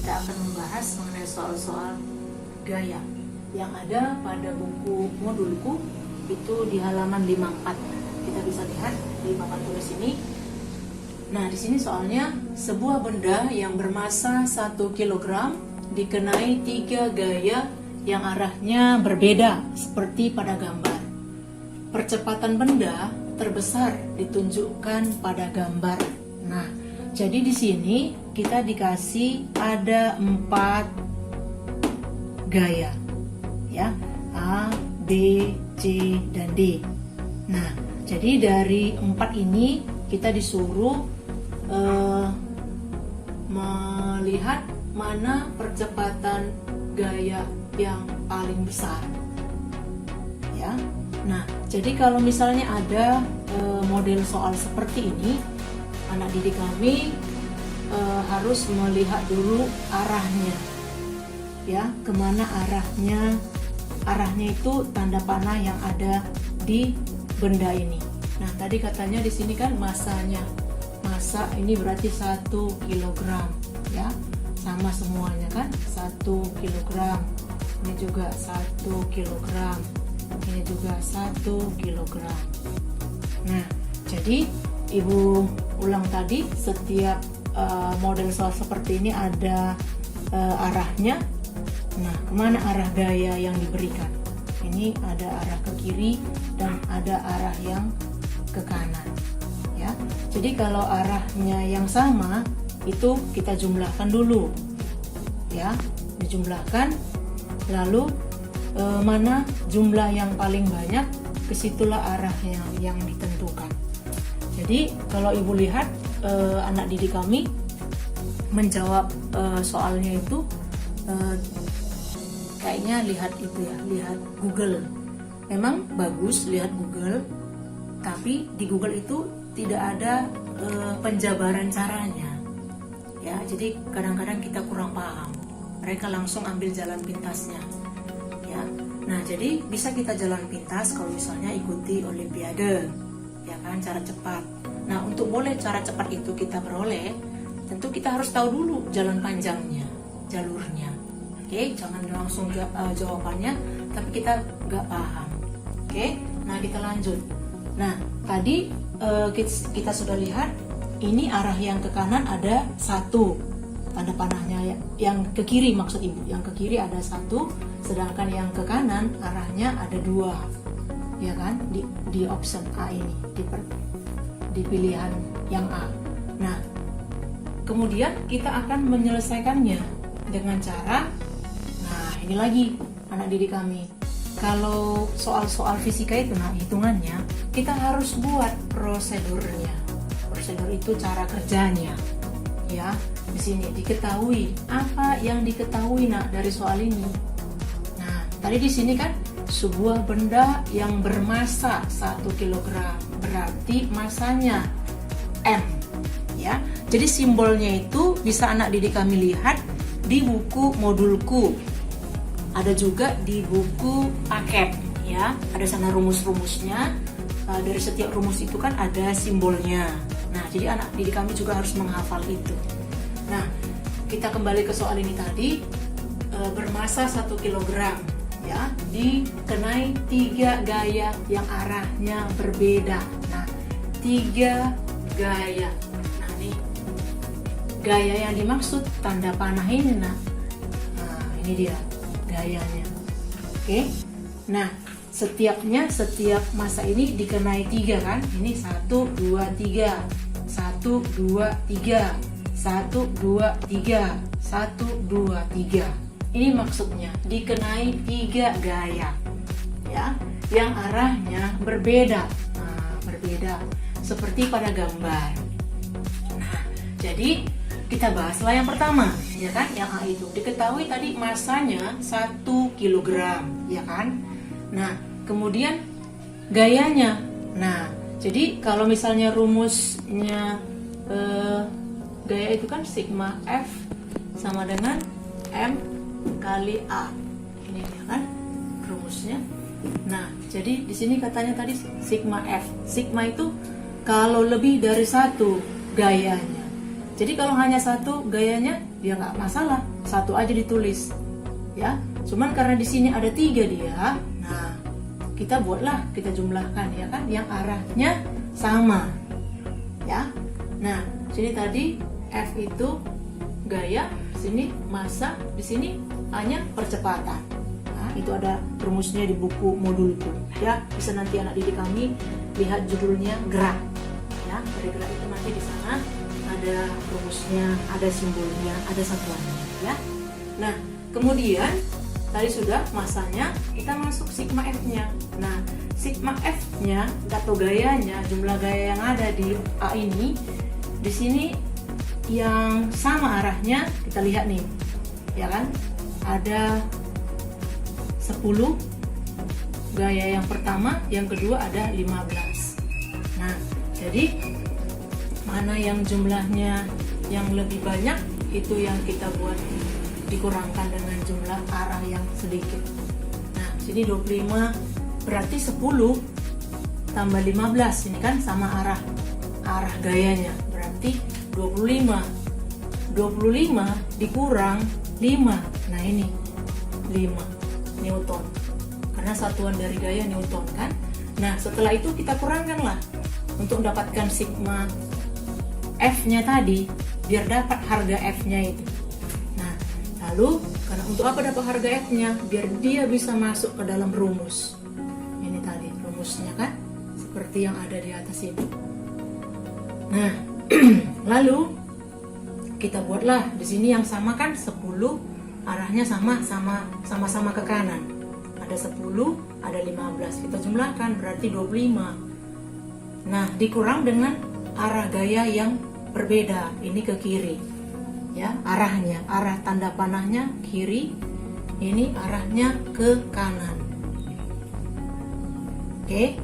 kita akan membahas mengenai soal-soal gaya yang ada pada buku modulku itu di halaman 54. Kita bisa lihat di papan tulis ini. Nah, di sini soalnya sebuah benda yang bermasa 1 kg dikenai 3 gaya yang arahnya berbeda seperti pada gambar. Percepatan benda terbesar ditunjukkan pada gambar. Nah, jadi di sini kita dikasih ada 4 gaya, ya, A, B, C, dan D. Nah, jadi dari 4 ini kita disuruh melihat mana percepatan gaya yang paling besar, ya. Nah, jadi kalau misalnya ada model soal seperti ini, anak didik kami harus melihat dulu arahnya, ya, kemana arahnya. Arahnya itu tanda panah yang ada di benda ini. Nah, tadi katanya di sini kan masanya, masa ini berarti 1 kg, ya, sama semuanya kan, 1 kg. Ini juga 1 kg. Ini juga 1 kg. Nah, jadi ibu ulang tadi, setiap model soal seperti ini ada arahnya. Nah, kemana arah gaya yang diberikan? Ini ada arah ke kiri dan ada arah yang ke kanan, ya. Jadi kalau arahnya yang sama, itu kita jumlahkan dulu, ya, dijumlahkan. Lalu mana jumlah yang paling banyak, kesitulah arah yang ditentukan. Jadi kalau ibu lihat anak didik kami menjawab soalnya itu kayaknya lihat itu ya, lihat Google. Memang bagus lihat Google, tapi di Google itu tidak ada penjabaran caranya, ya. Jadi kadang-kadang kita kurang paham, mereka langsung ambil jalan pintasnya, ya. Nah, jadi bisa kita jalan pintas kalau misalnya ikuti olimpiade, ya kan, cara cepat. Nah, untuk boleh cara cepat itu kita peroleh, tentu kita harus tahu dulu jalan panjangnya, jalurnya. Oke, jangan langsung jawabannya, tapi kita nggak paham. Oke, nah kita lanjut. Nah, tadi kita sudah lihat, ini arah yang ke kanan ada 1, tanda panahnya, yang ke kiri maksud ibu, yang ke kiri ada 1, sedangkan yang ke kanan arahnya ada 2, ya kan, di option A ini, di pilihan yang A. Nah, kemudian kita akan menyelesaikannya dengan cara, nah ini lagi anak didik kami, kalau soal-soal fisika itu, nah hitungannya kita harus buat prosedurnya. Prosedur itu cara kerjanya, ya. Di sini diketahui apa yang diketahui dari soal ini. Nah, tadi di sini kan sebuah benda yang bermasa 1 kg, berarti masanya M, ya. Jadi simbolnya itu bisa anak didik kami lihat di buku modulku. Ada juga di buku paket, ya. Ada sana rumus-rumusnya. Dari setiap rumus itu kan ada simbolnya. Nah, jadi anak didik kami juga harus menghafal itu. Nah, kita kembali ke soal ini tadi, bermasa 1 kg, ya, dikenai 3 gaya yang arahnya berbeda. Nah, 3 gaya. Nah, nih gaya yang dimaksud tanda panah ini, nah ini dia gayanya. Oke. Nah, setiap masa ini dikenai 3 kan? Ini 1, 2, 3. 1, 2, 3. 1, 2, 3. 1, 2, 3. Ini maksudnya dikenai 3 gaya, ya, yang arahnya berbeda. Nah, berbeda seperti pada gambar. Nah, jadi kita bahaslah yang pertama, ya kan, yang A itu. Diketahui tadi masanya 1 kg, ya kan. Nah, kemudian gayanya. Nah, jadi kalau misalnya rumusnya gaya itu kan sigma F sama dengan M kali A. Ini ya kan rumusnya. Nah, jadi di sini katanya tadi sigma F. Sigma itu kalau lebih dari 1 gayanya. Jadi kalau hanya satu gayanya ya nggak masalah, satu aja ditulis ya. Cuman karena di sini ada 3 dia, nah kita buatlah, kita jumlahkan ya kan, yang arahnya sama ya. Nah sini tadi F itu gaya, sini massa, di sini hanya percepatan. Nah, itu ada rumusnya di buku modulku ya, bisa nanti anak didik kami lihat judulnya gerak ya. Dari gerak itu nanti di sana ada rumusnya, ada simbolnya, ada satuannya ya. Nah kemudian tadi sudah massanya, kita masuk sigma F-nya. Nah sigma F-nya atau gayanya, jumlah gaya yang ada di A ini, di sini yang sama arahnya kita lihat nih ya kan, ada 10 gaya yang pertama, yang kedua ada 15. Nah jadi mana yang jumlahnya yang lebih banyak, itu yang kita buat dikurangkan dengan jumlah arah yang sedikit. Nah sini 25 berarti 10 tambah 15, ini kan sama arah gayanya, berarti 25 dikurang 5, nah ini 5 Newton, karena satuan dari gaya Newton kan. Nah setelah itu kita kurangkan lah untuk mendapatkan sigma F-nya tadi, biar dapat harga F-nya itu. Nah lalu karena untuk apa dapat harga F-nya, biar dia bisa masuk ke dalam rumus ini tadi, rumusnya kan seperti yang ada di atas ini. Nah lalu kita buatlah di sini yang sama kan, 10 arahnya sama-sama ke kanan, ada 10 ada 15, kita jumlahkan berarti 25. Nah dikurang dengan arah gaya yang berbeda, ini ke kiri ya, arahnya, arah tanda panahnya kiri, ini arahnya ke kanan. Oke.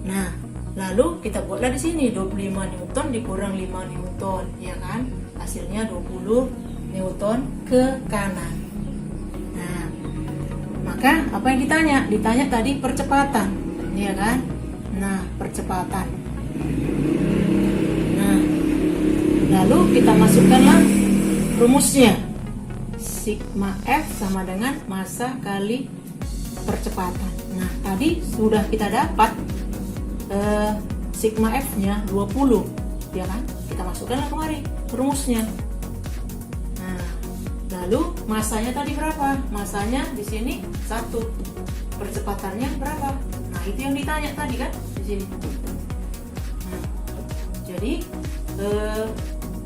Nah lalu kita buatlah di sini 25 Newton dikurang 5 Newton ya kan, hasilnya 20 Newton ke kanan. Nah maka apa yang ditanya tadi percepatan ya kan. Nah percepatan, nah lalu kita masukkanlah rumusnya, sigma F sama dengan massa kali percepatan. Nah tadi sudah kita dapat sigma F-nya 20 ya kan, kita masukkanlah kemari rumusnya. Nah lalu massanya tadi berapa, massanya di sini 1, percepatannya berapa, nah itu yang ditanya tadi kan di sini. Nah, jadi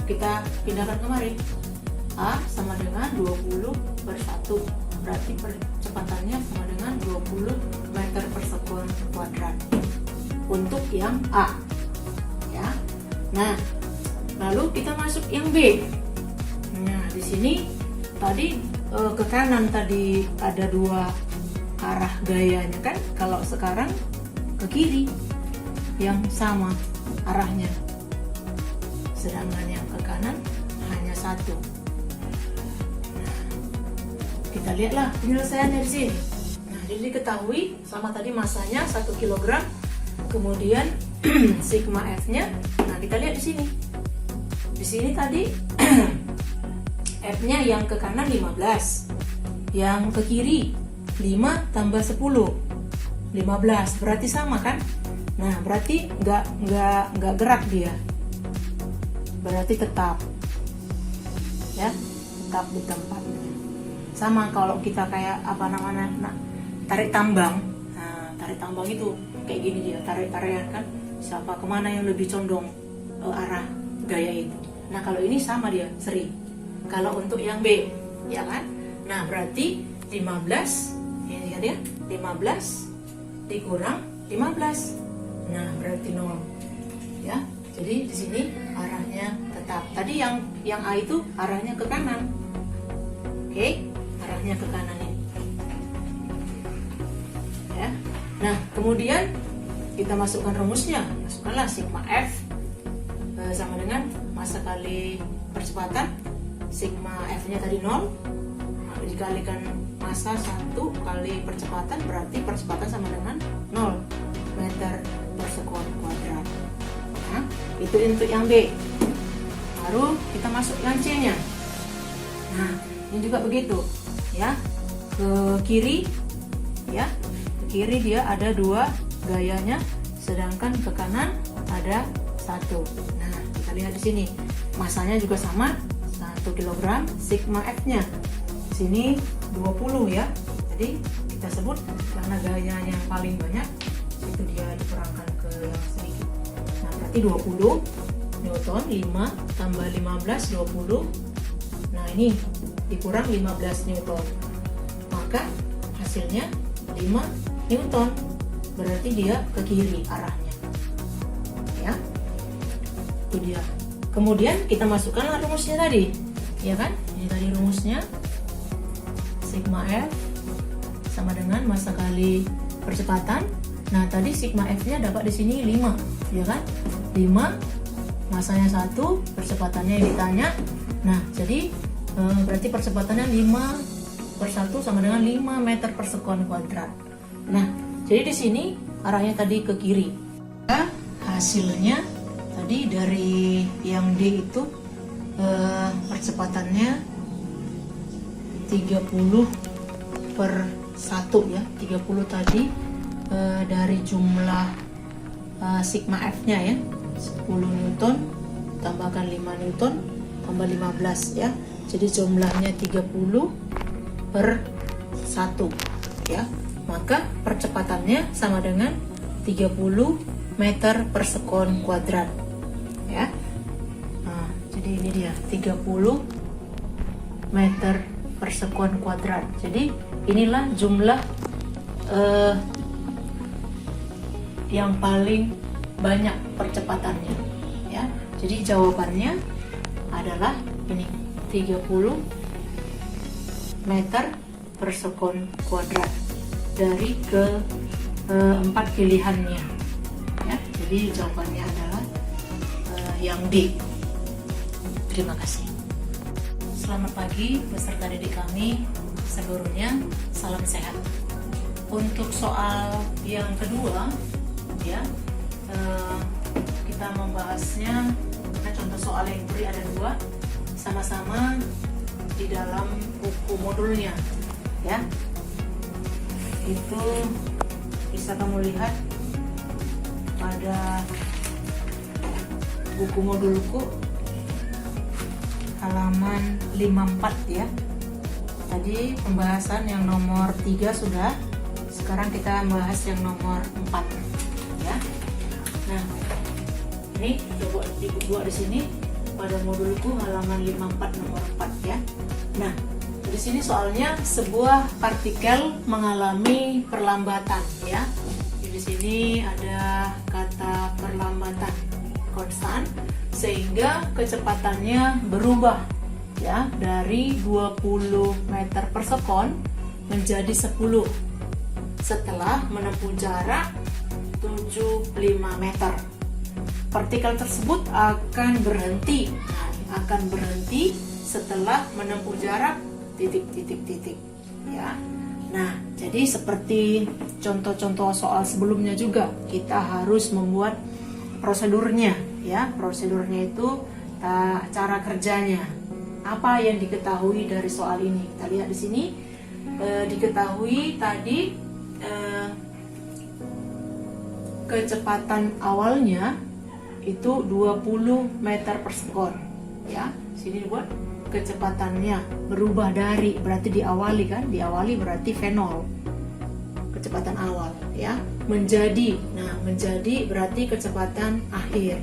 kita pindahkan kemari, A sama dengan 20/1, berarti percepatannya sama dengan 20 meter per sekon kuadrat untuk yang A ya. Nah lalu kita masuk yang B. Nah di sini tadi ke kanan tadi ada 2 arah gayanya kan, kalau sekarang ke kiri yang sama arahnya, sedangkan yang ke kanan hanya 1. Nah, kita lihatlah penyelesaiannya di sini. Nah, jadi diketahui sama tadi masanya 1 kg, kemudian sigma F-nya. Nah, kita lihat di sini. Di sini tadi F-nya yang ke kanan 15, yang ke kiri 5 tambah 10, 15, berarti sama kan? Nah, berarti nggak gerak dia, berarti tetap ya, tetap di tempatnya. Sama kalau kita kayak apa namanya, tarik tambang. Nah, tarik tambang itu kayak gini dia, tarik-tarian kan, siapa kemana yang lebih condong arah gaya itu. Nah kalau ini sama dia, seri. Kalau untuk yang B ya kan, nah berarti 15, ini kan dia 15 dikurang 15, nah berarti 0 ya. Jadi di sini arahnya tetap. Tadi yang A itu arahnya ke kanan. Oke, arahnya ke kanan ini. Ya. Nah, kemudian kita masukkan rumusnya. Masukkanlah sigma F sama dengan massa kali percepatan. Sigma F-nya tadi 0. Nah, dikalikan massa 1 kali percepatan, berarti percepatan sama dengan 0 meter per sekon kuadrat. Nah, itu untuk yang B. baru kita masuk yang C-nya. Nah, ini juga begitu, ya. Ke kiri, ya. Ke kiri dia ada 2 gayanya, sedangkan ke kanan ada 1. Nah, kita lihat di sini. Masanya juga sama, 1 kg, sigma F-nya. Di sini 20 ya. Jadi kita sebut karena gayanya yang paling banyak, itu dia dikurangkan ke yang sedikit. Nah, berarti 20 Newton, 5 tambah 15, 20. Nah, ini dikurang 15 Newton. Maka hasilnya 5 Newton. Berarti dia ke kiri arahnya. Ya. Itu dia. Kemudian kita masukkan rumusnya tadi. Ya kan? Ini tadi rumusnya. Sigma F sama dengan massa kali percepatan. Nah, tadi sigma F-nya dapat di sini 5, ya kan? 5, masanya 1, percepatannya yang ditanya. Nah, jadi berarti percepatannya 5/1 sama dengan 5 meter per sekon kuadrat. Nah, jadi di sini arahnya tadi ke kiri. Nah, hasilnya tadi dari yang D itu percepatannya 30/1 ya. 30 tadi dari jumlah sigma F-nya ya, 10 Newton tambahkan 5 Newton tambah 15 ya. Jadi jumlahnya 30/1 ya. Maka percepatannya sama dengan 30 meter per sekon kuadrat ya. Nah, jadi ini dia 30 meter per sekon kuadrat. Jadi inilah jumlah yang paling banyak percepatannya ya. Jadi jawabannya adalah ini 30 meter per sekon kuadrat dari ke 4 pilihannya ya. Jadi jawabannya adalah yang D. Terima kasih. Selamat pagi peserta didik kami seluruhnya, salam sehat. Untuk soal yang kedua ya, kita membahasnya contoh soal yang diberi ada 2, sama-sama di dalam buku modulnya ya. Itu bisa kamu lihat pada buku modulku halaman 54 ya. Tadi pembahasan yang nomor 3 sudah, sekarang kita bahas yang nomor 4 ya. Nah, ini coba dibuat di sini pada modulku halaman 54 nomor 4 ya. Nah, di sini soalnya sebuah partikel mengalami perlambatan ya. Di sini ada kata perlambatan konstan sehingga kecepatannya berubah ya dari 20 meter per sekon menjadi 10 setelah menempuh jarak 75 meter. Partikel tersebut akan berhenti setelah menempuh jarak titik ya. Nah, jadi seperti contoh-contoh soal sebelumnya juga kita harus membuat prosedurnya ya. Prosedurnya itu cara kerjanya. Apa yang diketahui dari soal ini? Kita lihat di sini diketahui tadi kecepatan awalnya itu 20 meter per sekon ya. Sini dibuat kecepatannya berubah dari, berarti diawali berarti V0 kecepatan awal ya, menjadi berarti kecepatan akhir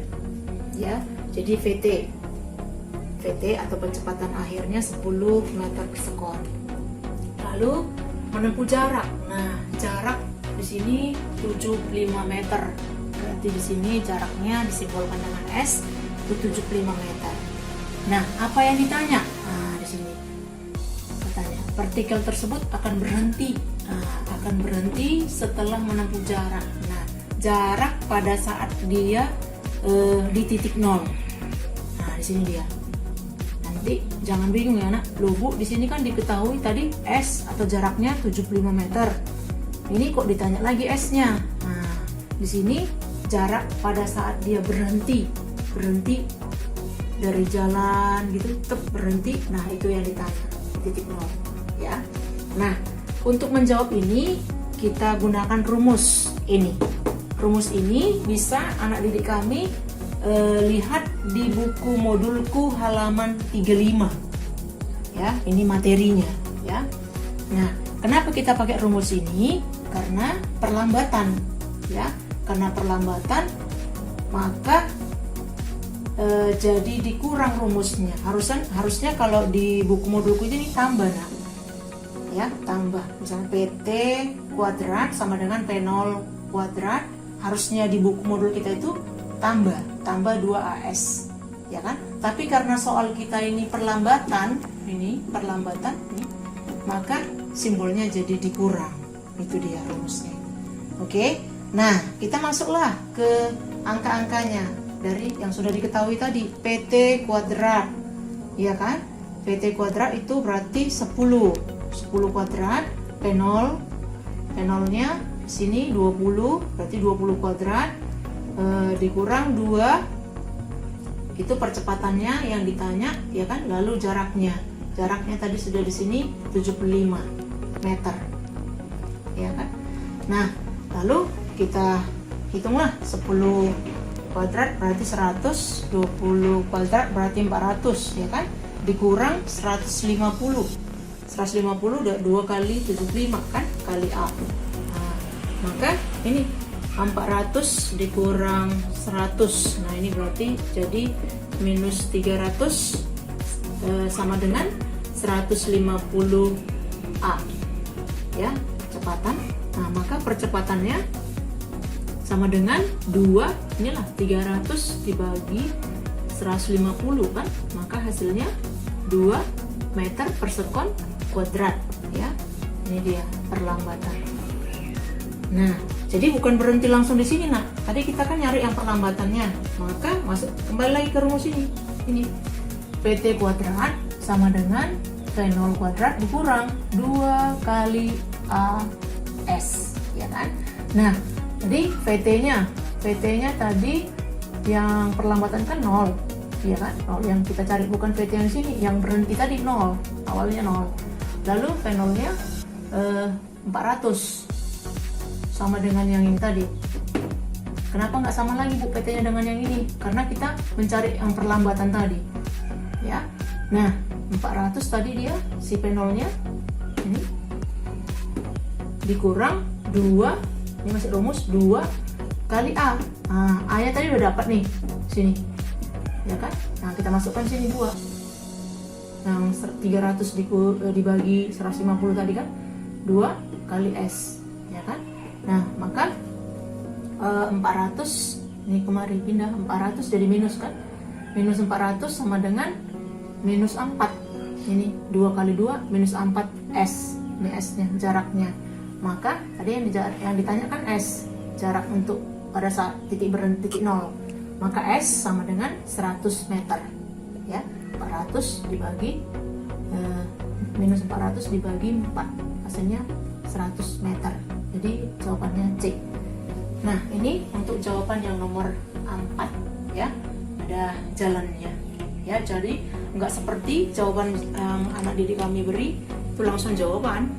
ya. Jadi VT atau kecepatan akhirnya 10 meter per sekon. Lalu menempuh jarak. Nah, jarak di sini 75 meter. Berarti di sini jaraknya disimbolkan dengan S, itu 75 meter. Nah, apa yang ditanya? Nah, di sini katanya partikel tersebut akan berhenti setelah menempuh jarak. Nah, jarak pada saat dia di titik 0. Nah, di sini dia. Nanti jangan bingung ya, Nak. Loh, Bu, di sini kan diketahui tadi S atau jaraknya 75 meter. Ini kok ditanya lagi S-nya? Nah, di sini jarak pada saat dia berhenti dari jalan gitu tetap berhenti, nah itu yang ditanya, titik nol ya. Nah, untuk menjawab ini kita gunakan rumus ini. Rumus ini bisa anak didik kami lihat di buku modulku halaman 35 ya, ini materinya ya. Nah, kenapa kita pakai rumus ini? Karena perlambatan ya, karena perlambatan maka jadi dikurang rumusnya. Harusnya kalau di buku modulku ini tambah nah ya, tambah misalnya PT kuadrat sama dengan P0 kuadrat, harusnya di buku modul kita itu tambah 2AS ya kan. Tapi karena soal kita ini perlambatan, maka simbolnya jadi dikurang. Itu dia rumusnya. Oke, nah kita masuklah ke angka-angkanya dari yang sudah diketahui tadi, PT kuadrat ya kan. PT kuadrat itu berarti 10 kuadrat, P0 nya sini 20, berarti 20 kuadrat dikurang 2 itu percepatannya yang ditanya ya kan. Lalu jaraknya tadi sudah di sini 75 meter ya kan. Nah, lalu kita hitunglah 10 kuadrat berarti 100, 20 kuadrat berarti 400 ya kan, dikurang 150 udah 2 kali 75 kan, kali A. Nah, maka ini 400 dikurang 100, nah ini berarti jadi minus 300 sama dengan 150 A ya, kecepatan. Nah, maka percepatannya sama dengan 2, inilah 300 dibagi 150 kan, maka hasilnya 2 meter per sekon kuadrat ya. Ini dia perlambatan. Nah, jadi bukan berhenti langsung di sini nak. Tadi kita kan nyari yang perlambatannya, maka masuk kembali lagi ke rumus ini. Ini PT kuadrat sama dengan V0 kuadrat dikurang 2 kali AS ya kan. Nah, jadi VT-nya tadi yang perlambatan kan 0 ya kan, 0 yang kita cari, bukan VT yang sini yang berhenti tadi 0, awalnya 0. Lalu V0-nya 400 sama dengan yang ini tadi. Kenapa nggak sama lagi Bu PT-nya dengan yang ini? Karena kita mencari yang perlambatan tadi ya. Nah, 400 tadi dia si P0-nya ini dikurang 2, ini masih rumus 2 kali A. Nah, A-nya tadi udah dapat nih sini ya kan. Nah, kita masukkan sini 2, yang 300 dibagi 150 tadi kan, 2 kali S ya kan. Nah, maka 400 ini kemarin pindah 400 jadi minus kan, minus 400 sama dengan minus 4, ini 2 kali 2 minus 4 S, ini S nya jaraknya. Maka tadi yang ditanyakan S, jarak untuk pada saat titik berhenti titik 0, maka S sama dengan 100 meter ya. 400 dibagi minus 400 dibagi 4, hasilnya 100 meter. Jadi jawabannya C. Nah, ini untuk jawaban yang nomor 4 ya, ada jalannya ya. Jadi nggak seperti jawaban yang anak didik kami beri itu langsung jawaban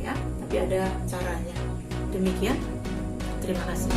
ya, tapi ada caranya. Demikian, terima kasih.